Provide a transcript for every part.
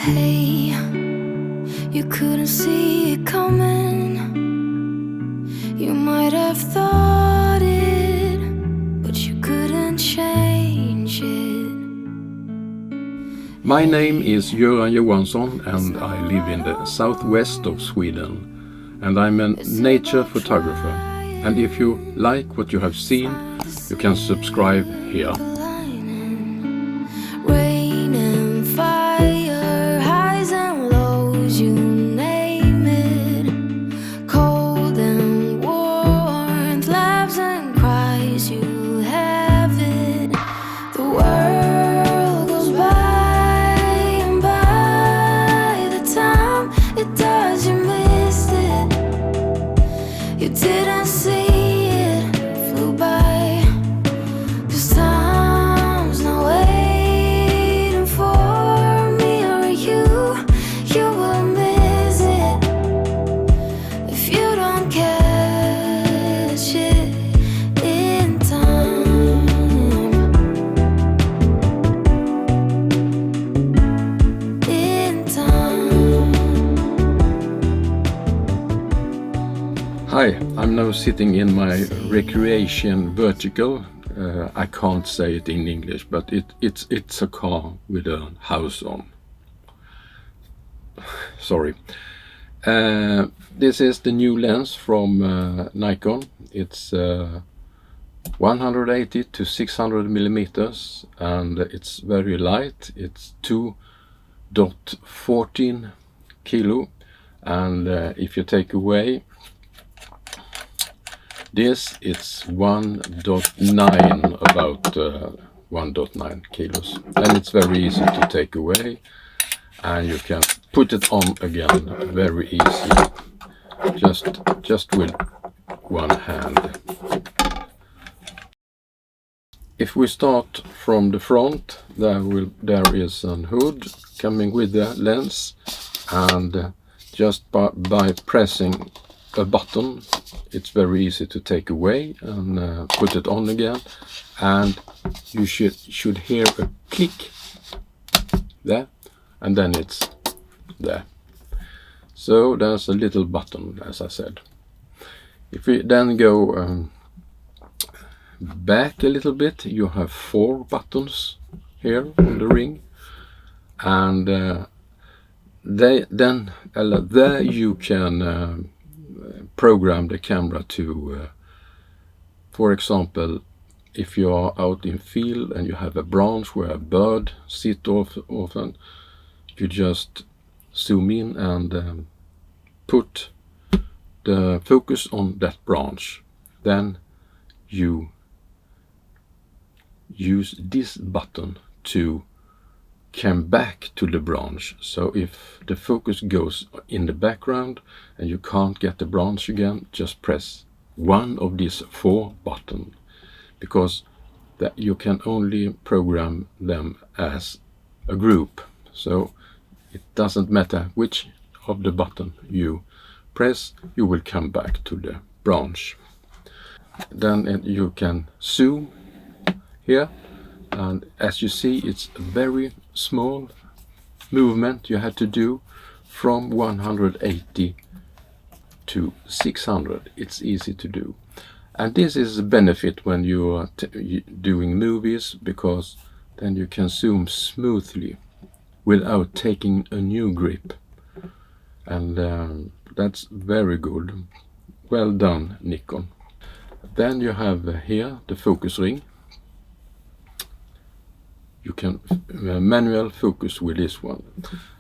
Hey, you couldn't see it coming. You might have thought it, but you couldn't change it. My name is Göran Johansson and I live in the southwest of Sweden, and I'm a nature photographer. And if you like what you have seen, you can subscribe here. Rain and fire, highs and lows, you name it. Cold and warmth, laughs and cries, you have it. The world goes by, and by the time it does, you missed it. You didn't see it, flew by. 'Cause time's not waiting for me or you. You will miss it if you don't catch it in time. In time. Hi, I'm now sitting in my recreation vertical. I can't say it in English, but it's a car with a house on. Sorry. This is the new lens from Nikon. It's 180 to 600 millimeters, and it's very light. It's 2.14 kilo, and if you take away this, it's 1.9, about 1.9 kilos, and it's very easy to take away, and you can put it on again very easy, just with one hand. If we start from the front, there is a hood coming with the lens, and just by pressing a button, it's very easy to take away and put it on again, and you should hear a click there, and then it's there. So there's a little button, as I said. If we then go back a little bit, you have 4 buttons here on the ring, and there you can program the camera to, for example, if you are out in field and you have a branch where a bird sits often, you just zoom in and put the focus on that branch. Then you use this button to come back to the branch. So if the focus goes in the background and you can't get the branch again, just press one of these 4 buttons, because that you can only program them as a group. So it doesn't matter which of the button you press, you will come back to the branch. Then you can zoom here, and as you see, it's a very small movement you have to do from 180 to 600. It's easy to do, and this is a benefit when you are doing movies, because then you can zoom smoothly without taking a new grip, and that's very good. Well done, Nikon. Then you have here the focus ring. You can manual focus with this one,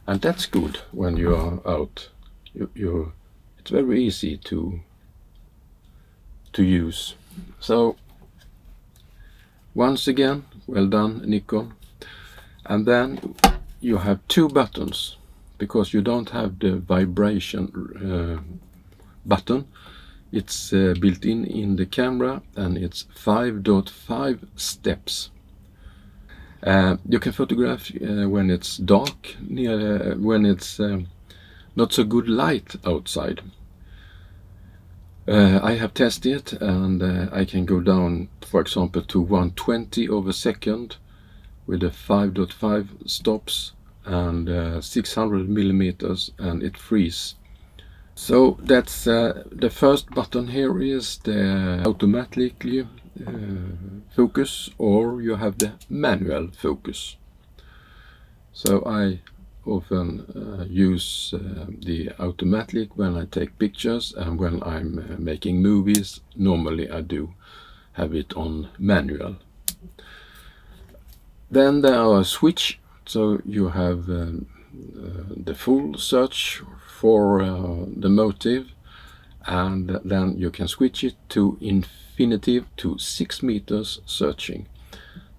and that's good when you are out. It's very easy to use. So once again, well done, Nikon. And then you have 2 buttons, because you don't have the vibration button. It's built in the camera, and it's 5.5 steps. You can photograph when it's dark, when it's not so good light outside. I have tested it, and I can go down, for example, to 120 of a second with the 5.5 stops, and 600 millimeters, and it frees. So that's the first button here is the automatically focus, or you have the manual focus. So I often use the automatic when I take pictures, and when I'm making movies, normally I do have it on manual. Then there are a switch, so you have the full search for the motive, and then you can switch it to infinitive to 6 meters searching.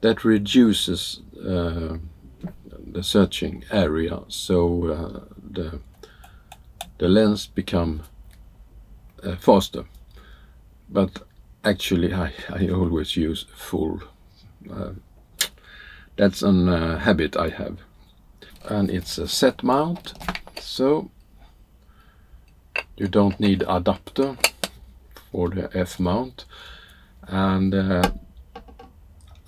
That reduces the searching area, so the lens become faster. But actually I always use full. That's a habit I have. And it's a set mount, so you don't need adapter for the F mount. And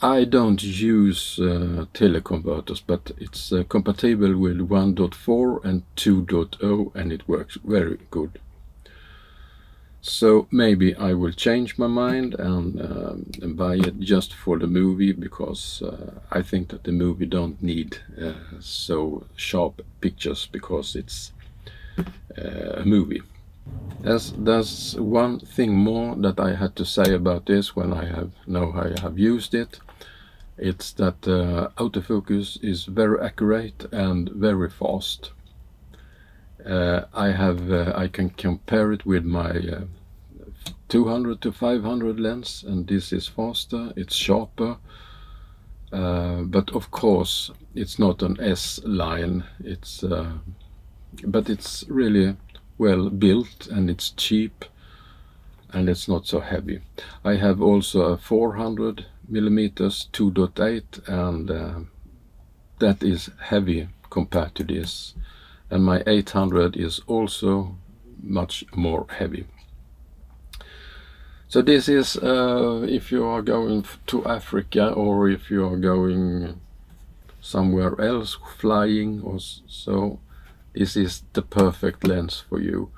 I don't use teleconverters, but it's compatible with 1.4 and 2.0, and it works very good. So maybe I will change my mind and buy it just for the movie, because I think that the movie don't need so sharp pictures, because it's a movie. There's one thing more that I had to say about this when I have used it. It's that autofocus is very accurate and very fast. I can compare it with my 200 to 500 lens, and this is faster, it's sharper, but of course it's not an S line. But it's really well built, and it's cheap, and it's not so heavy. I have also a 400 millimeters 2.8, and that is heavy compared to this. And my 800 is also much more heavy. So this is if you are going to Africa, or if you are going somewhere else, flying or so, this is the perfect lens for you.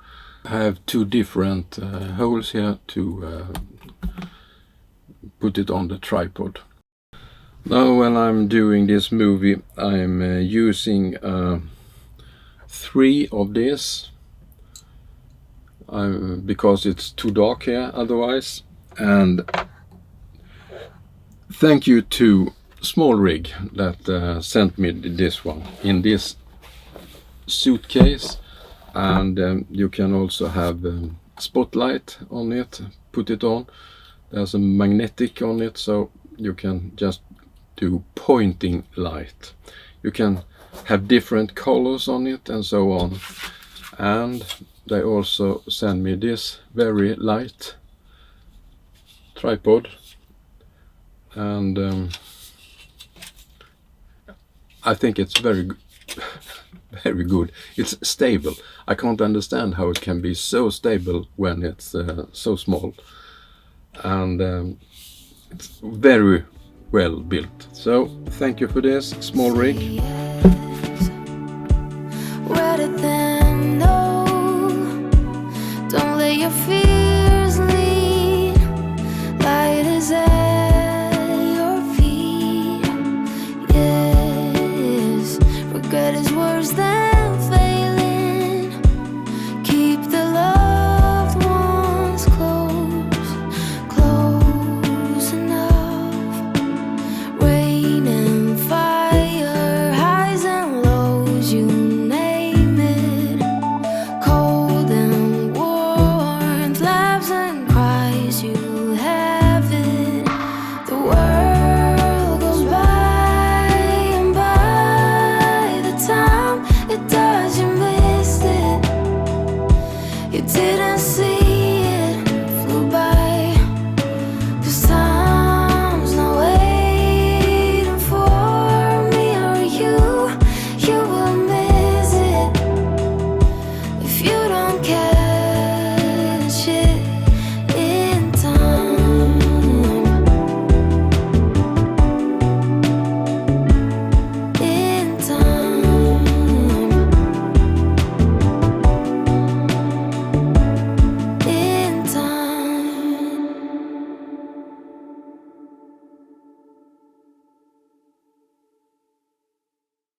I have two different holes here to put it on the tripod. Now when I'm doing this movie, I'm using 3 of this, because it's too dark here otherwise. And thank you to Small Rig that sent me this one in this suitcase. And you can also have spotlight on it, put it on. There's a magnetic on it, so you can just do pointing light. You can have different colors on it and so on. And they also send me this very light tripod, and I think it's very very good. It's stable. I can't understand how it can be so stable when it's so small, and it's very well built. So thank you for this, Small Rig.